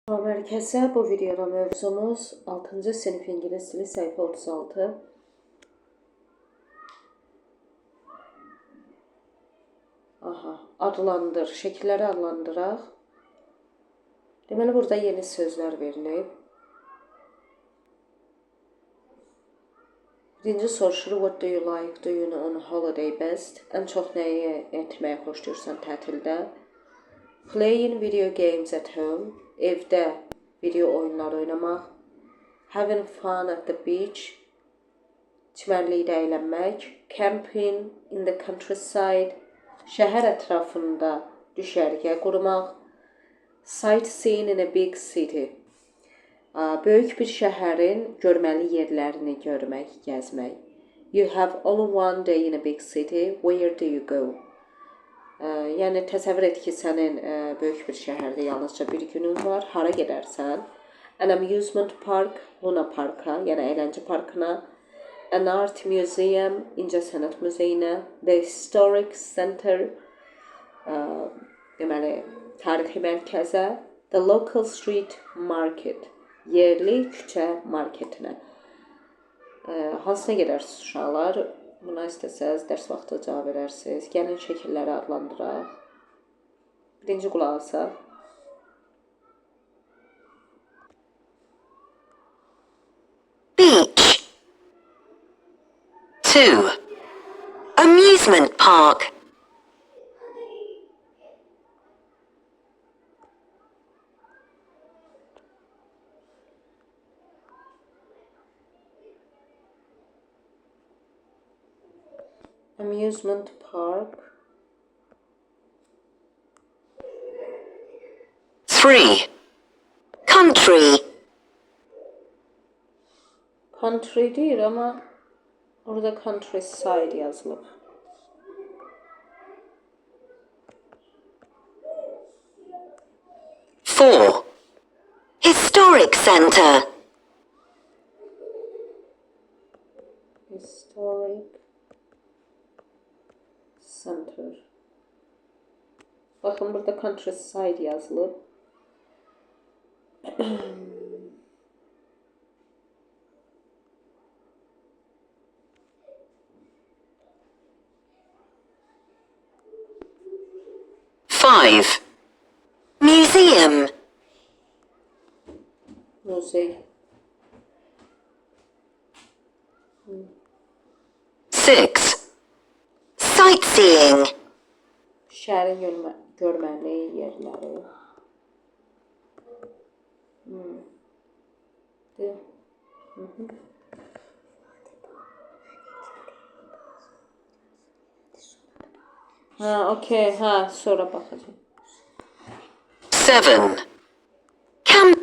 Salam hər kəsə. Bu videoda mövzumuz 6-cı sinif ingilis dili səhifə 36. Adlandır, şəkilləri adlandıraq. Deməli, burada yeni sözlər verilib. Birinci soruşur, what do you like doing on holiday best? Ən çox nəyi etməyi xoşlayırsan tətildə? Playing video games at home. Evdə video oyunları oynamaq. Having fun at the beach. Çimərlikdə əylənmək. Camping in the countryside. Şəhər ətrafında düşərgə qurmaq. Sightseeing in a big city. Böyük bir şəhərin görməli yerlərini görmək, gəzmək. You have only one day in a big city. Where do you go? Yəni təsəvvür et ki, sənin böyük bir şəhərdə yalnızca bir günün var. Hara gedərsən? An amusement park, Luna Parka, yəni əyləncə parkına. An art museum, incəsənət muzeyinə. The historic center, deməli, tarixi mərkəzə. The local street market, yerli küçə marketinə. Hansına gedərsiniz uşaqlar? Buna istəsəz dərs vaxtı cavab verərsiniz. Gəlin şəkilləri adlandıraq. Birinci qulaq asaq. Beach. 2. Amusement park. Amusement park. 3. Country. Country deyir ama orada countryside yazılıb. 4. Historic center. Historic center. Bakın burada countryside yazılıb. Five. Museum. Muzey. 6. Sightseeing. Şəhərin görməli yerləri. Okey, sonra baxacağım. 7. Camping.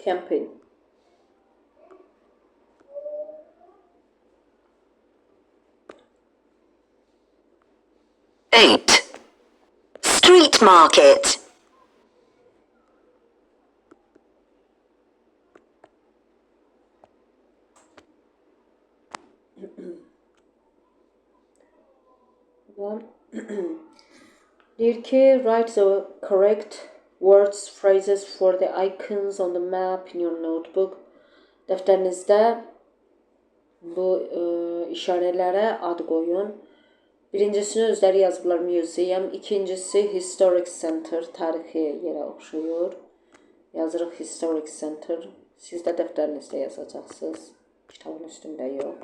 Camping. 8. Street market. 1. Deyir ki, write the correct words, phrases for the icons on the map in your notebook. Dəftərinizdə bu işarələrə ad qoyun. Birincisini özləri yazıblar museum, ikincisi historic center, tarixi yerə oxşuyur. Yazırıq historic center. Siz də dəftərinizdə yazacaqsınız, kitabın üstündə yox.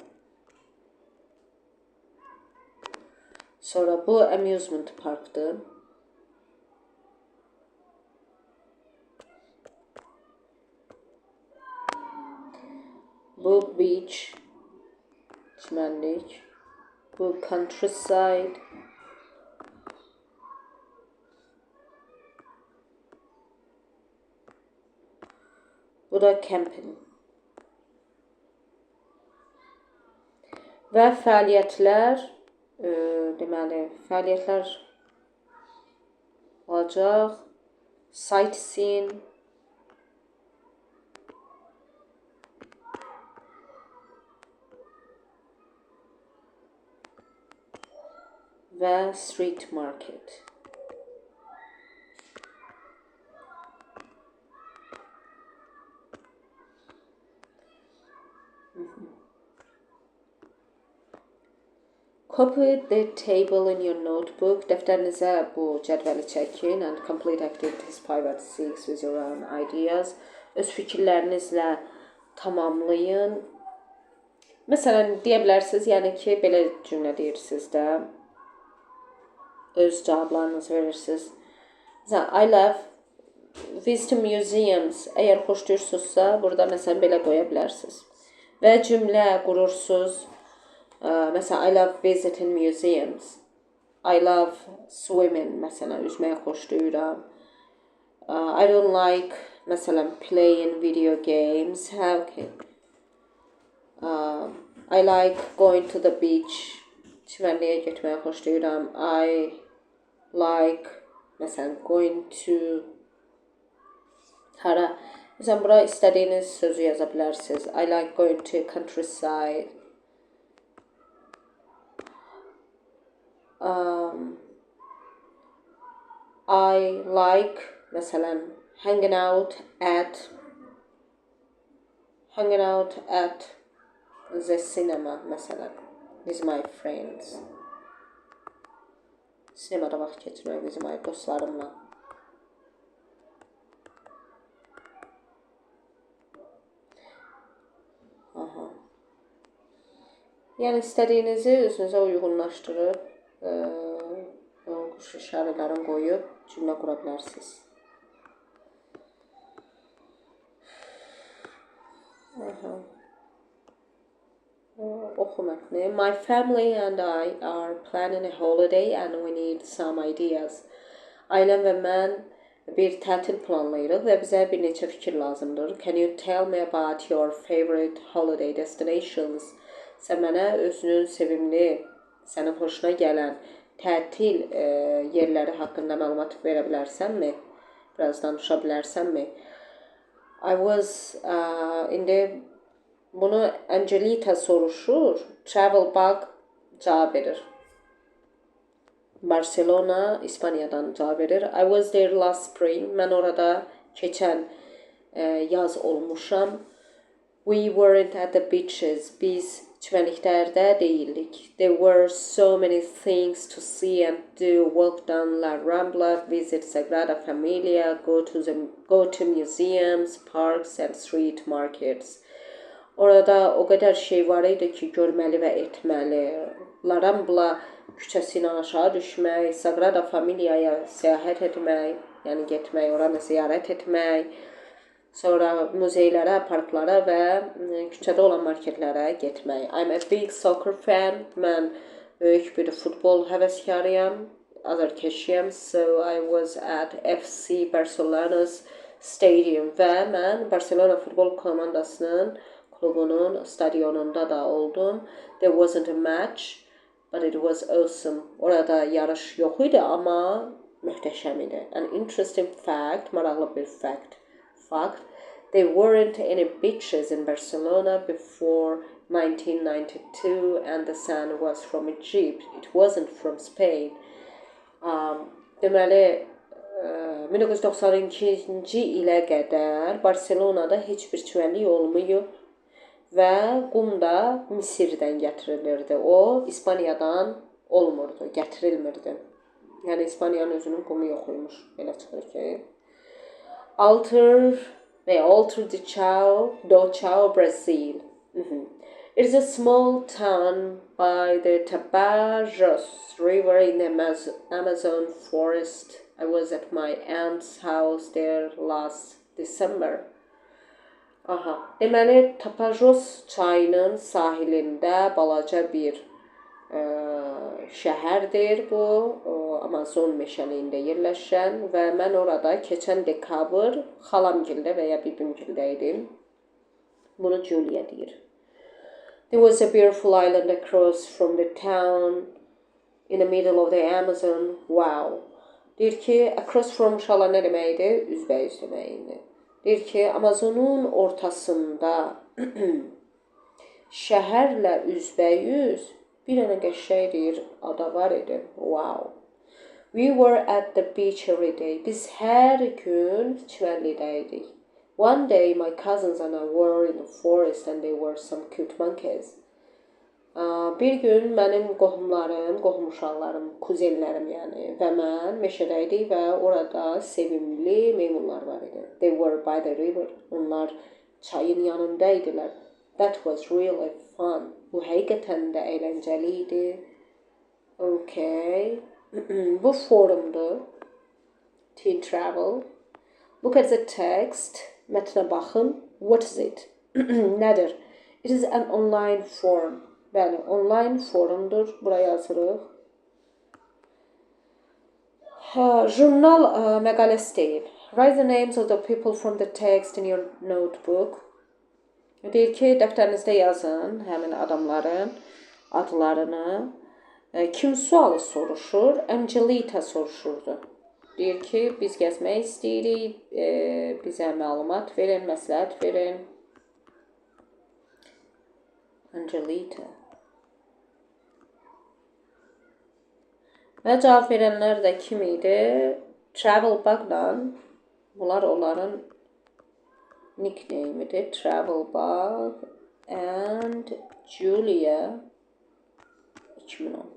Sonra bu amusement parkdır. Bu beach, çimənlik. Bu countryside. Bu da camping. Və fəaliyyətlər, deməli, fəaliyyətlər olacaq. Sightseeing. Və street market. Copy the table in your notebook. Dəftərinizə bu cədvəli çəkin and complete activities 5 and 6 with your own ideas. Öz fikirlərinizlə tamamlayın. Məsələn, deyə bilərsiniz, yəni ki, belə cümlə deyirsiniz də, öz cavablarınızı verirsiniz. I love visiting museums. Əgər xoşlayırsınızsa, burada məsələn belə qoya bilərsiniz. Və cümlə qurursunuz. Məsələn, I love visiting museums. I love swimming. Məsələn, üzməyi xoşlayıram. I don't like, məsələn, playing video games. Okay. I like going to the beach. Çimərliyə getməyi xoşlayıram. I like, məsələn, going to hara. Məsələn, bura istədiyiniz sözü yaza bilərsiniz. I like going to countryside. I like, məsələn, hanging out at the cinema, məsələn, with my friends. Sinemada vaxt keçirmək bizim dostlarımla. Yəni istədiyinizi özünüzə uyğunlaşdırıb, quş işarələrini qoyub cümlə qura bilərsiniz. Oxu mətni. My family and I are planning a holiday and we need some ideas. Ailəm və mən bir tətil planlayırıq və bizə bir neçə fikir lazımdır. Can you tell me about your favorite holiday destinations? Sən mənə özünün sevimli, sənin xoşuna gələn tətil yerləri haqqında məlumat verə bilərsənmi? Biraz danışa bilərsənmi? Bunu Angelita soruşur. Travel Bug cavab verir. Barcelona, İspaniyadan cavab verir. I was there last spring. Mən orada keçən yaz olmuşam. We weren't at the beaches. Biz çimərliklərdə deyildik. There were so many things to see and do. Walk down La Rambla, visit Sagrada Familia, go to museums, parks and street markets. Orada o qədər şey var idi ki, görməli və etməli. La Rambla küçəsi ilə aşağı düşmək, Sagrada Familia'ya səyahət etmək, yəni getmək, oranı ziyarət etmək, sonra muzeylərə, parklara və küçədə olan marketlərə getmək. I'm a big soccer fan. Mən böyük bir futbol həvəskarıyam, azarkeşiyəm. So I was at FC Barcelona's stadium və mən Barcelona futbol komandasının klubunun stadionunda da oldum. There wasn't a match, but it was awesome. Orada yarış yox idi, amma möhtəşəm idi. An interesting fact, maraqlı bir fact. There weren't any beaches in Barcelona before 1992 and the sand was from Egypt. It wasn't from Spain. Deməli, 1992-ci ilə qədər Barcelonada heç bir çimərlik olmayıb və qum da Misirdən gətirilirdi. O, İspaniyadan olmurdu, gətirilmirdi. Yəni, İspaniyanın özünün qumu yox imiş. Belə çıxır ki. Alto do Chao, Brazil. It is a small town by the Tapajós River in the Amazon forest. I was at my aunt's house there last December. Deməli, Tapajós çayının sahilində balaca bir şəhərdir bu, Amazon meşəliyində yerləşən və mən orada keçən dekabr xalamgildə və ya bibimgildə idim. Bunu Julia deyir. There was a beautiful island across from the town in the middle of the Amazon. Wow. Deyir ki, across from şala nə deməkdir? Üzbəüz deməkdir. Deyir ki, Amazonun ortasında şəhərlə üzbəüz bir dənə qəşəng deyir, ada var idi. Wow. We were at the beach every day. Biz hər gün çimərlikdə idik. One day my cousins and I were in the forest and there were some cute monkeys. Bir gün mənim qohumlarım, qohum uşaqlarım, kuzenlərim yəni və mən meşədə idik və orada sevimli meymunlar var idi. They were by the river. Onlar çayın yanında idilər. That was really fun. Bu həqiqətən də əyləncəli idi. Okay. Bu forumdur. Teen travel. Look at the text. Mətnə baxın. What is it? Nədir? It is an online forum. Bəli, online forumdur. Buraya yazırıq. Jurnal məqaləsi deyil. Write the names of the people from the text in your notebook. Deyir ki, dəftərinizdə yazın həmin adamların adlarını. Kim sualı soruşur? Angelita soruşurdu. Deyir ki, biz gəzmək istəyirik, bizə məlumat verin, məsləhət verin. Angelita. Və cavab verənlər də kim idi? Travelbug-la, bunlar onların nickname-idir. Travelbug and Julia 2010.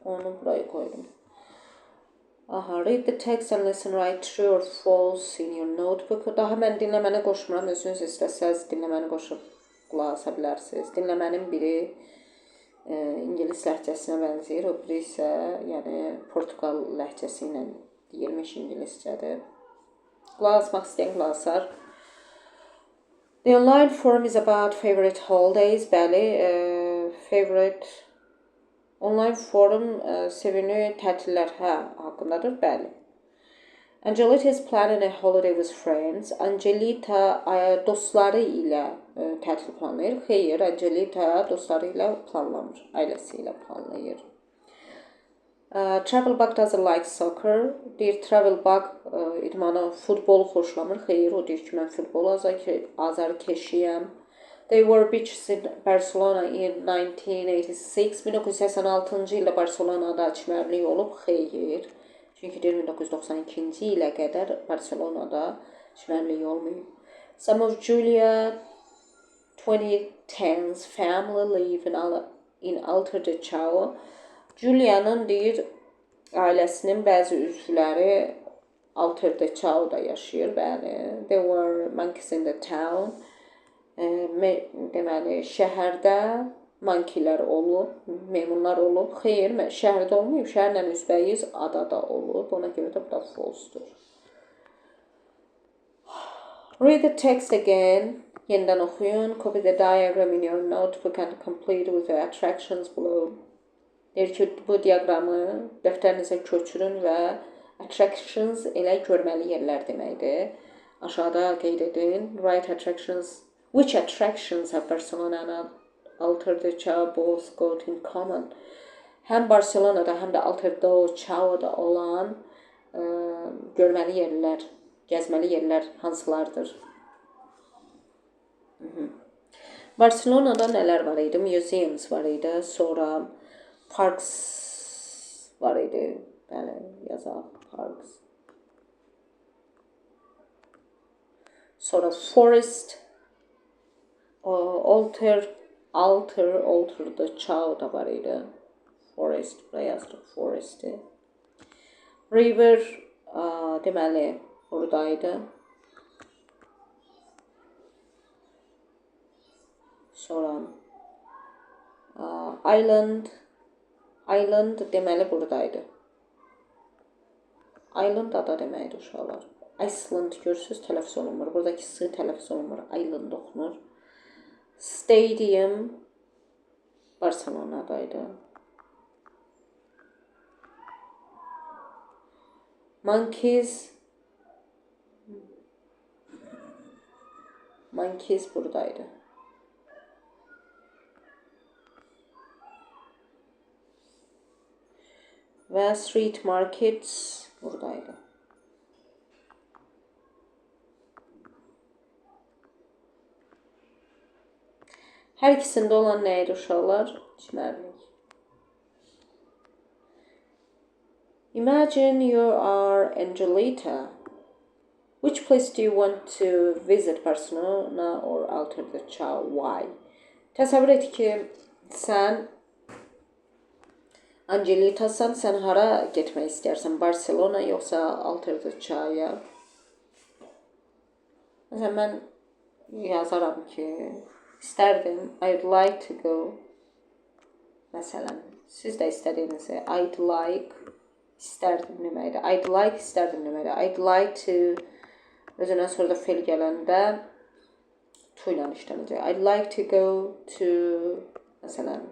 Onu buraya koydum. Aha, read the text and listen, write true or false in your notebook. Daha mən dinləməni qoşmuram, özünüz istəsəz dinləməni qoşub qulaq asa bilərsiniz. Dinləmənin biri İngilis ləhcəsinə bənzəyir, o biri isə yəni Portugal ləhcəsi ilə deyilmiş ingiliscədir. Qulaq asmaq istəyən qulaq asar. The online forum is about favorite holidays. Bəli, favorite online forum sevimli tətillər haqqındadır. Bəli. Angelita is planning a holiday with friends. Angelita dostları ilə tətil planlayır. Xeyr, Angelita dostları ilə planlamır. Ailəsi ilə planlayır. Travelbug doesn't like soccer. Deyir, Travelbug idmanı, futbolu xoşlamır. Xeyr, o deyir ki, mən futbolu azarkeşiyəm. They were beaches in Barcelona in 1986. 1986-cı ildə Barcelonada çimərlik olub. Xeyr. Çünki 1992-ci ilə qədər Barcelonada çimərlik olmayıb. Some of Julia 2010's family live in Alter de Chao. Julia'nın deyir, ailəsinin bəzi üzvləri Alter de Chao'da yaşayır. Bəli. There were monkeys in the town. Deməli, şəhərdə mankilər olub, meymunlar olub. Xeyr, şəhərdə olmayıb, şəhərlə üzbəyiz adada olub. Ona görə də bu da false-dur. Read the text again. Yenidən oxuyun. Copy the diagram in your notebook and complete with the attractions below. Deyir ki, bu diaqramı dəftərinizə köçürün və attractions elə görməli yerlər deməkdir. Aşağıda qeyd edin. Write attractions. Which attractions have Barcelona and Alter de Chao both got in common? Həm Barcelonada, həm də Alter de Chao'da olan görməli yerlər, gəzməli yerlər hansılardır? Barcelonada nələr var idi? Museums var idi, sonra parks var idi. Bəli, yazaq, parks. Sonra forest, Alter de Chao da var idi. Forest, buraya yazırıq, forest'i. River, deməli, buradaydı. Sonra Island deməli buradaydı. Island ada deməkdir uşaqlar. Iceland görürsünüz, tələffüz olunmur. Buradakı s tələffüz olunmur. Island oxunur. Stadium Barcelona'daydı. Monkeys buradaydı. Və street markets buradaydı. Hər ikisində olan nə idi uşaqlar? Çimərlik. Imagine you are Angelita. Which place do you want to visit, Barcelona or Alter the Chao? Why? Təsəvvür et ki, sən Angelitasan, sən hara getmək istəyirsən? Barcelona yoxsa Alter the Chao-ya? Məsələn, mən yazaram ki, istərdim, I'd like to go. Məsələn, siz də istədiyinizi, I'd like, istərdim deməkdir. I'd like, istərdim deməkdir. I'd like to, özündən sonra da fel gələndə to ilə işlənəcək. I'd like to go to, məsələn,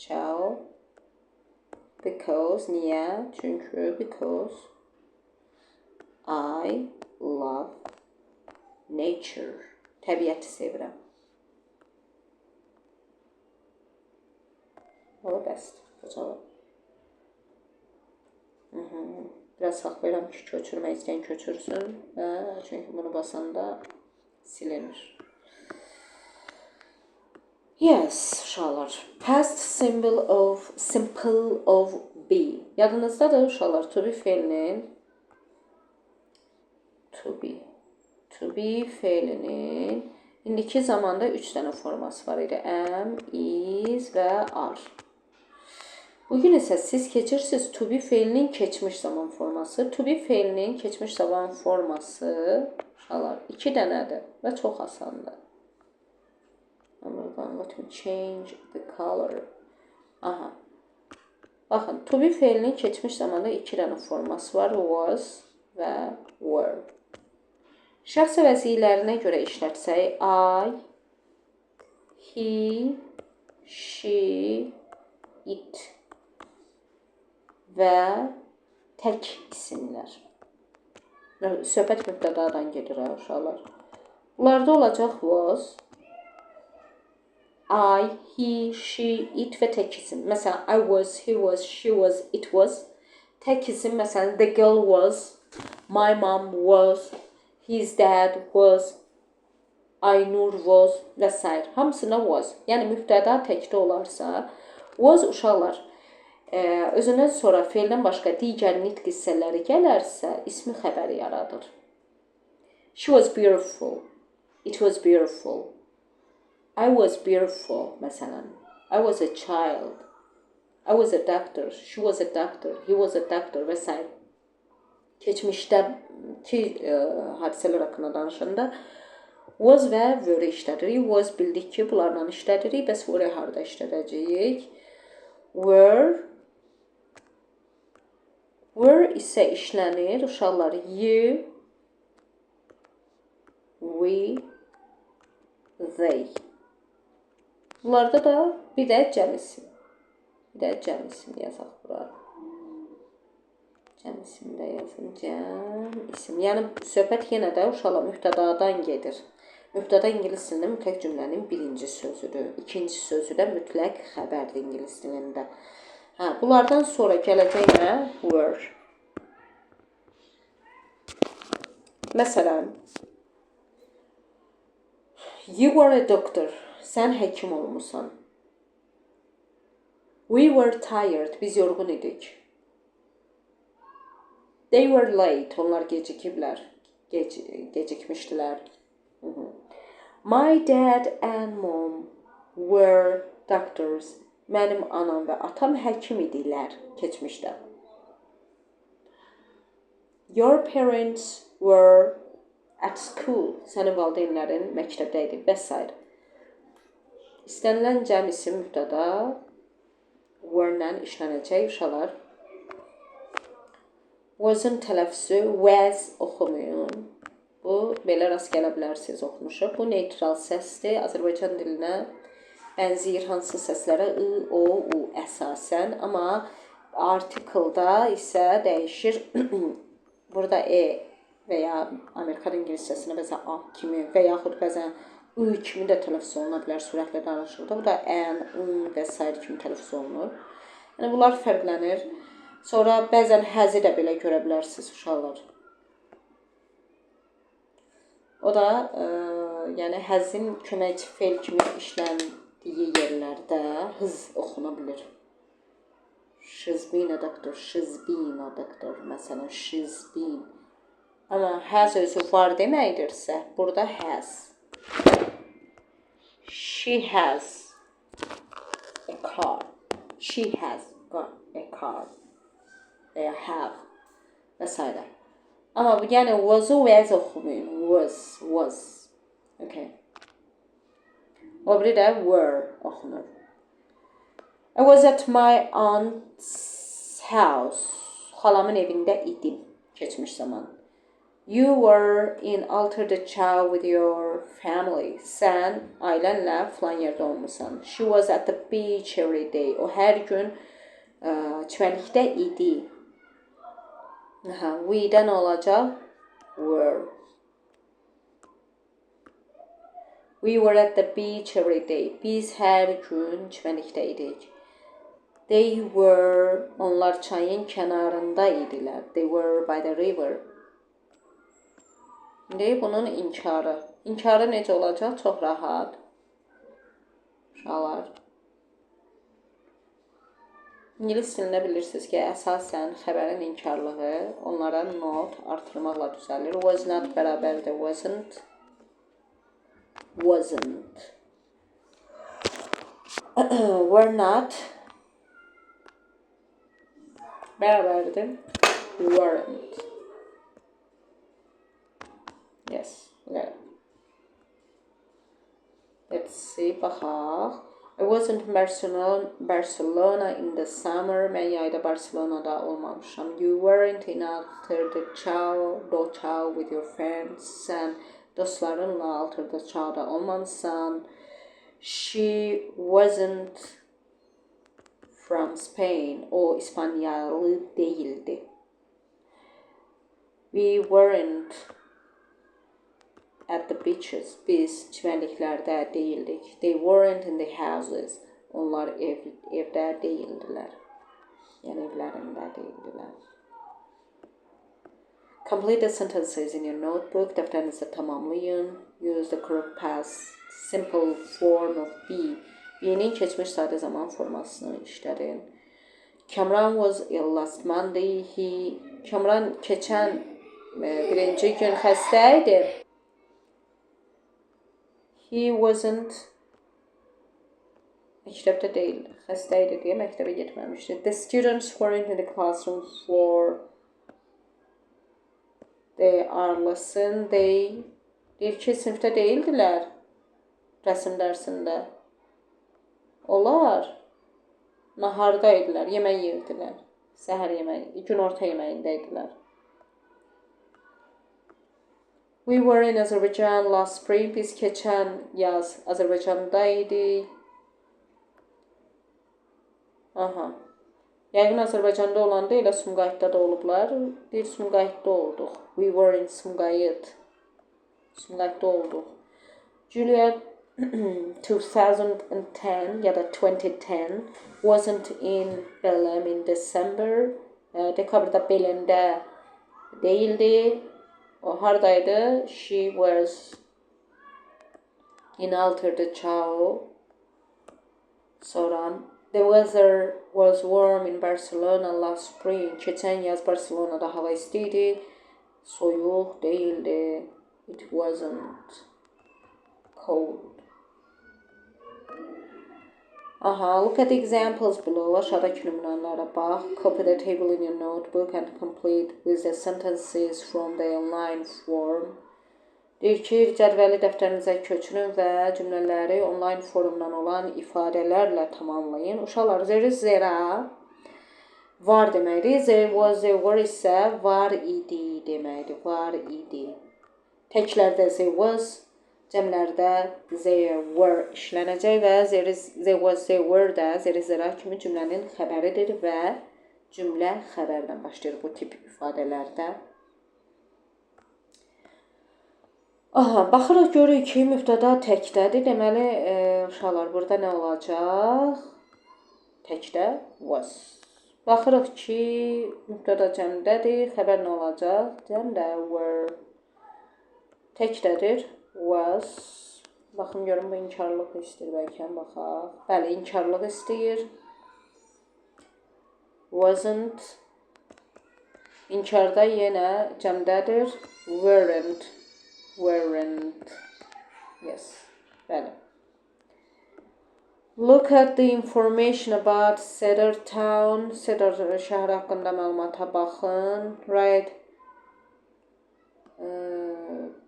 Chao, because, niyə? Çünki, because I love nature. Təbiəti sevirəm. O, bəsdir. Bu cavab. Biraz saxlayıram ki, köçürmək istəyən köçürsün. Çünki bunu basanda silinir. Yes, uşaqlar. Past simple of be. Yadınızdadır uşaqlar, to be fe'linin to be fe'linin indiki zamanda 3 dənə forması var idi. Am, is və are. Bugün isə siz keçirsiniz to be fe'linin keçmiş zaman forması. To be fe'linin keçmiş zaman forması uşaqlar 2 dənədir və çox asandır. Let me change the color. Aha. Baxın, to be fe'linin keçmiş zamanda 2 dənə forması var. Was və were. Şəxs vəzifələrinə görə işlətsək, I, he, she, it və tək isimlər. Söhbət mübtədadan gedir uşaqlar. Bunlarda olacaq was, I, he, she, it və tək isim. Məsələn, I was, he was, she was, it was. Tək isim, məsələn, the girl was, my mom was, his dad was, Aynur was və s. Hamısına was. Yəni, mübtəda təkdə olarsa, was uşaqlar özündən sonra fe'ldən başqa digər nitq hissələri gələrsə, ismi xəbəri yaradır. She was beautiful. It was beautiful. I was beautiful, məsələn. I was a child. I was a doctor. She was a doctor. He was a doctor və s. Keçmişdəki hadisələr haqqında danışanda was və were işlədirik. Was bildik ki, bunlarla işlədirik. Bəs were harada işlədəcəyik? Were isə işlənir. Uşaqlar, you, we, they. Bunlarda da bir də cəm isim. Yazaq bura. Cəm isim də yazın. Cəm isim. Yəni, söhbət yenə də uşaqlar mübtədadan gedir. Mübtəda ingilis dilində mütləq cümlənin birinci sözüdür. İkinci sözü də mütləq xəbərdir ingilis dilində. Bunlardan sonra gələcək nə? Were. Məsələn, you were a doctor. Sən həkim olmusan. We were tired. Biz yorğun idik. They were late. Onlar gecikiblər. Gecikmişdilər. My dad and mom were doctors. Mənim anam və atam həkim idilər keçmişdə. Your parents were at school. Sənin valideynlərin məktəbdə idi və s. İstənilən cəm isim mübtəda were-lə işlənəcək uşaqlar. Was-ın tələffüzü was oxumayın. Bu, belə rast gələ bilərsiniz oxumuşuq. Bu neytral səsdir. Azərbaycan dilinə bənzəyir hansı səslərə I, O, U əsasən. Amma artikelda isə dəyişir. Burada E və ya Amerikan ingiliscəsində bəzən A kimi və yaxud bəzən I kimi də tələffüz oluna bilər sürətlə danışıqda. Bu da N, və s. kimi tələffüz olunur. Yəni, bunlar fərqlənir. Sonra bəzən həzi də belə görə bilərsiniz uşaqlar. O da yəni həzin köməkçi fe'l kimi işləndiyi etdiyi yerlərdə hız oxuna bilir. She's been a doctor, she's been a doctor. Məsələn, she's been. Amma has özü var deməkdirsə, burada has. She has a car. She has got a car. They have. Və s. Amma bu yəni was-u was oxumayın. Was. Okay. O biri də were oxunur. I was at my aunt's house. Xalamın evində idim. Keçmiş zaman. You were in Alter Çay with your family. Sən ailənlə filan yerdə olmusan. She was at the beach every day. O hər gün çimərlikdə idi. We-dən olacaq were. We were at the beach every day. Biz hər gün çimərlikdə idik. They were, onlar çayın kənarında idilər. They were by the river. İndi bunun inkarı. İnkarı necə olacaq? Çox rahat. Uşaqlar. İngilis dilində bilirsiniz ki, əsasən xəbərin inkarlığı onlara not artırmaqla düzəlir. Was not bərabərdir wasn't. Wasn't. Were not bərabərdir weren't. Yes, okay. Let's see, baxaq. I wasn't in Barcelona in the summer. Mən yayda Barcelonada olmamışam. You weren't in Alter Çay with your friends. Sən dostlarınla Alter Çayda olmamışsan. She wasn't from Spain. O İspanyalı değildi. We weren't at the beaches. Biz çimərliklərdə değildik. They weren't in the houses. Onlar evdə değildilər. Yəni evlərində değildilər. Complete the sentences in your notebook. Dəftərinizdə tamamlayın. Use the correct past simple form of be. Be'nin keçmiş sadə zaman formasını işlədin. Kamran was ill last Monday. Kamran keçən birinci gün xəstə idi. He wasn't məktəbdə deyildi. Xəstə idi deyə məktəbə getməmişdi. The students weren't in the classroom for they are lesson. They deyir ki, sinifdə deyildilər rəsm dərsində. Onlar naharda idilər, yemək yerdilər. Səhər yeməyi, günorta yeməyində idilər. We were in Azerbaijan last spring. Biz keçən yaz Azərbaycanda idik. Yəqin Azərbaycanda olanda elə Sumqayıtda da olublar. Bir Sumqayıtda olduq. We were in Sumqayıt. Sumqayıtda olduq. Julia 2010 ya da 2010 wasn't in Belém in December. Dekabrda Beləmdə değildi. O hardaydı? She was in Alter Çay. Sonra the weather was warm in Barcelona last spring. Keçən yaz Barcelona'da hava istiydi. Soyuq değildi. It wasn't cold. Look at the examples below. Aşağıdakı nümunələrə bax. Copy the table in your notebook and complete with the sentences from the online form. Deyir ki, cədvəli dəftərinizə köçürün və cümlələri online forumdan olan ifadələrlə tamamlayın. Uşaqlar, there is zera var deməkdir. There was, there were isə var idi deməkdir. Var idi. Təklərdə there was, cəmlərdə there were işlənəcək və there was, there were də there is zera kimi cümlənin xəbəridir və cümlə xəbərdən başlayır bu tip ifadələrdə. Baxırıq, görürük ki, mübtəda təkdədir. Deməli, uşaqlar, burada nə olacaq? Təkdə was. Baxırıq ki, mübtəda cəmdədir. Xəbər nə olacaq? Cəmdə were. Təkdədir was. Baxın görün bu inkarlıq istəyir bəlkə baxaq. Bəli, inkarlıq istəyir. Wasn't. İnkarda yenə cəmdədir. Weren't. Weren't. Yes. Bəli. Look at the information about Cedar Town. Cedar şəhər haqqında məlumata baxın. Write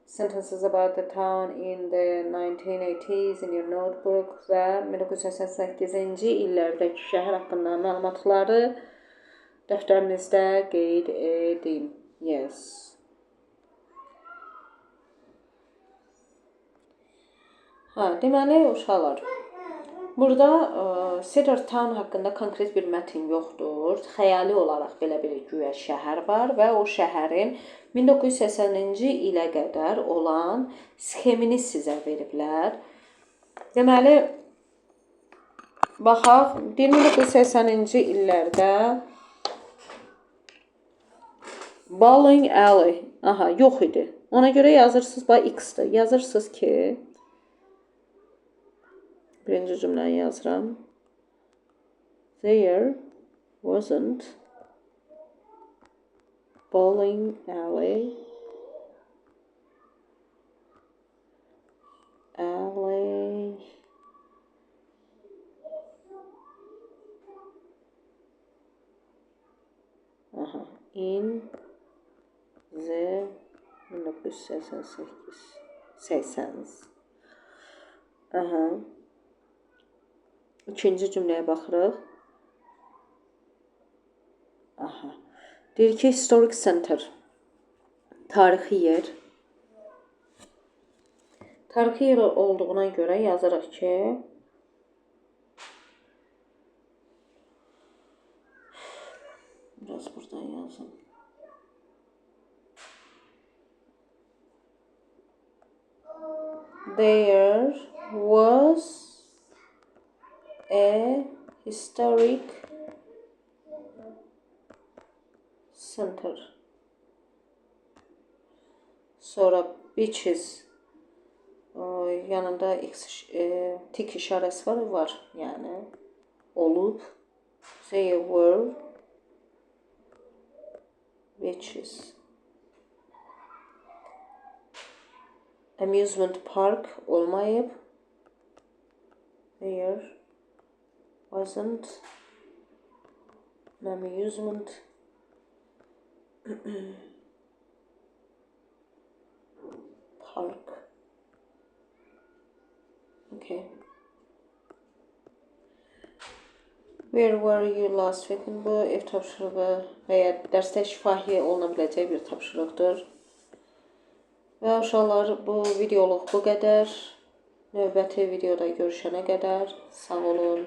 sentences about the town in the 1980s in your notebook və 1988-ci illərdəki şəhər haqqında məlumatları dəftərinizdə qeyd edin. Yes. Deməli uşaqlar, burada Cedar Town haqqında konkret bir mətin yoxdur. Xəyali olaraq belə bir güya şəhər var və o şəhərin 1980-ci ilə qədər olan sxemini sizə veriblər. Deməli, baxaq, 1980-ci illərdə Bowling Alley, yox idi. Ona görə yazırsınız, X-dır. Yazırsınız ki, birinci cümləni yazıram. There wasn't bowling alley in the 1988. İkinci cümləyə baxırıq. Deyir ki, Historic Center, tarixi yer. Tarixi yer olduğuna görə yazırıq ki, biraz buradan yazın. There was a historic center. Sonra beaches yanında tik işarəsi var. Yəni olub. There were beaches. Amusement park olmayıb. There wasn't an amusement park. Okay. Where were you last week? Bu ev tapşırığı və ya dərsdə şifahi oluna biləcək bir tapşırıqdır. Və uşaqlar, bu videoluq bu qədər. Növbəti videoda görüşənə qədər sağ olun.